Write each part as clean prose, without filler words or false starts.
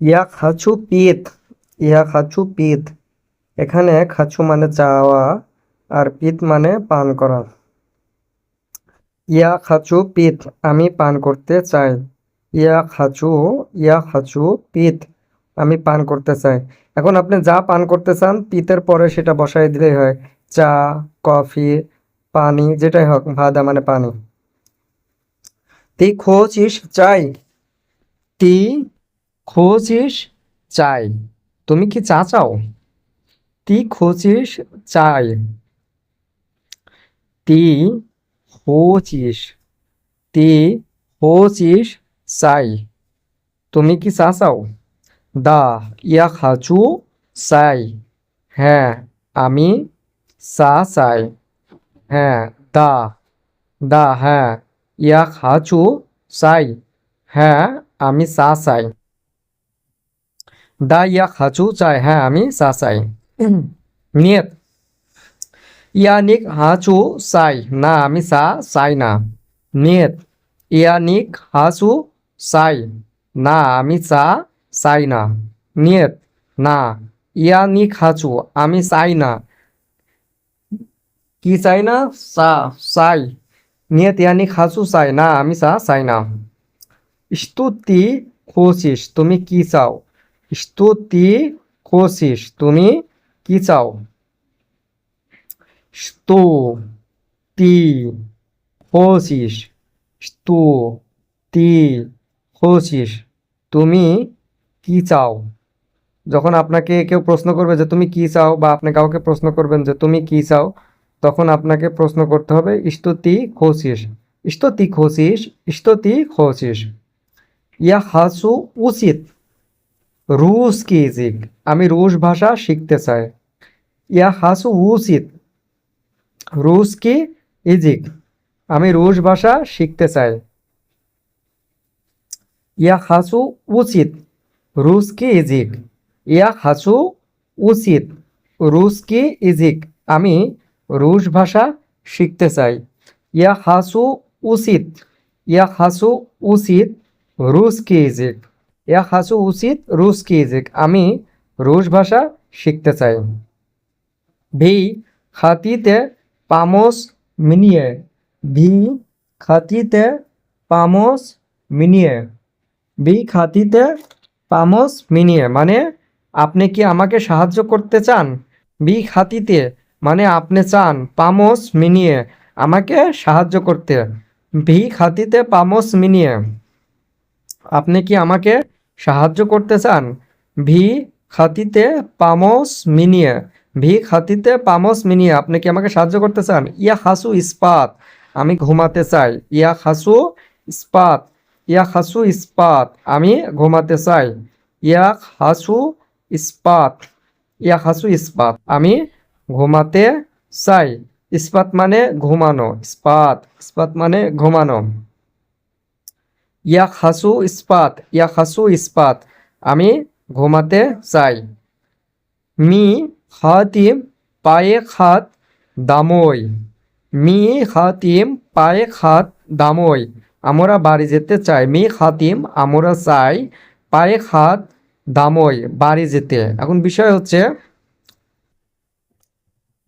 ইয়া খাচু পিত, ইয়া খাচু পিত। এখানে খাচু মানে চাওয়া আর পিত মানে পান করা। ইয়া খাচু পিত, আমি পান করতে চাই। ইয়া খাচু, ইয়া খাচু পিত, আমি পান করতে চাই। এখন আপনি যা পান করতে চান পিতের পরে সেটা বসাই দিলেই হয়। চা, কফি, পানি, যেটাই হোক, ভাদা মানে পানি। তুই খোঁজিস চাই, তুই খোঁজিস চাই, তুমি কি চা চাও? তুই খোঁজিস চাই, তুই খোঁজিস, তুই খোঁজিস চাই, তুমি কি চা চাও? দা, ইয়া খাচু চাই, হ্যাঁ আমি চা চাই। হ্যাঁ, দা, দা, হ্যাঁ, ইয়া খাচু চাই, হ্যাঁ আমি চা চাই। দা ইয়া খাচু চাই, হ্যাঁ আমি চা চাই। নিয়ত, ইয়ানিক হাঁচু চাই, না আমি চা চাই না। নিয়ত, ইয়ানিক হাঁচু চাই, না আমি চা চাই না। নিয়ত, না, ইয়ানিক হাঁচু, আমি চাই না। কি চাই না? চা, চাই। নিয়ত ইয়ানিক হাঁচু চাই, না আমি চা চাই না। স্তুতি খোঁচিস, তুমি কি চাও? স্তুতি খোঁচিস, তুমি কি চাও? স্তু, তি, খোঁচিস, স্তু, তি, খোঁচিস, তুমি কি চাও? যখন আপনাকে কেউ প্রশ্ন করবে যে তুমি কি চাও, বা আপনি কাউকে প্রশ্ন করবেন যে তুমি কি চাও, তখন আপনাকে প্রশ্ন করতে হবে স্তুতি খোঁচিস, স্তুতি খোঁচিস, স্তুতি খোঁচিস। ইয়া হাসু উচিত, রুশ কি জিগ, আমি রুশ ভাষা শিখতে চাই। ইয়া হাসু উচিত, রুশ কি ইজিক, আমি রুশ ভাষা শিখতে চাই। ইয়া হাসু উচিত, রুশ কি ইজিক, ইয়া হাসু উচিত, রুশ কি ইজিক, আমি রুশ ভাষা শিখতে চাই। ইয়া হাসু উচিত, ইয়া হাসু উচিত, রুশ কি ইজিক, ইয়া হাসু উচিত, রুশ কি ইজিক, আমি রুশ ভাষা শিখতে চাই। ভি খাতিতে পামোস মিনিয়ে, ভি খাতিতে পামোস মিনিয়ে, ভি খাতিতে পামোস মিনিয়ে মানে আপনি কি আমাকে সাহায্য করতে চান? বি খাতিতে মানে আপনি চান, পামোস মিনিয়ে আমাকে সাহায্য করতে। ভি খাতিতে পামোস মিনিয়ে, আপনি কি আমাকে সাহায্য করতে চান? ভি খাতিতে পামোস মিনিয়ে, ভি খাতিতে পামোস মিনিয়ে, আপনি কি আমাকে সাহায্য করতে চান? ইয়া হাসু ইস্পাত, আমি ঘুমাতে চাই। ইয়া হাসু ইস্পাত, ইয়া হাসু ইস্পাত, আমি ঘুমাতে চাই। ইয়া হাসু ইস্পাত, ইয়া হাসু ইস্পাত, আমি ঘুমাতে চাই। ইস্পাত মানে ঘুমানো, ইস্পাত, ইস্পাত মানে ঘুমানো। ইয়া হাসু ইস্পাত, ইয়া হাসু ইস্পাত, আমি ঘুমাতে চাই। মি খাতিম পায়ে খাত দামই, মি খাতিম পায়ে খাত দামই, আমরা বাড়ি যেতে চাই। মি খাতিম আমরা চাই, পায়ে খাত দামই বাড়ি যেতে। এখন বিষয় হচ্ছে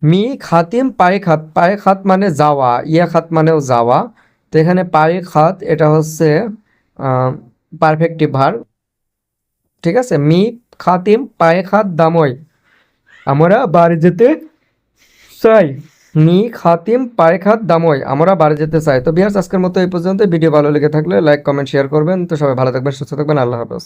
মি খাতিম পায়ে খাত, পায়ে খাত মানে যাওয়া, ইয়া খাত মানেও যাওয়া। তো এখানে পায়ে খাত এটা হচ্ছে পারফেক্টিভ ভার্ব। ঠিক আছে, মি খাতিম পায়ে খাত দামই, আমরা বাড়ি যেতে চাই। মি খাতিম পায়ে খাত দামই, আমরা বাড়ি যেতে চাই। তো ভিউয়ার্স, আজকের মতো এই পর্যন্ত। ভিডিও ভালো লেগে থাকলে লাইক কমেন্ট শেয়ার করবেন। তো সবাই ভালো থাকবেন, সুস্থ থাকবেন, আল্লাহ হাফেজ।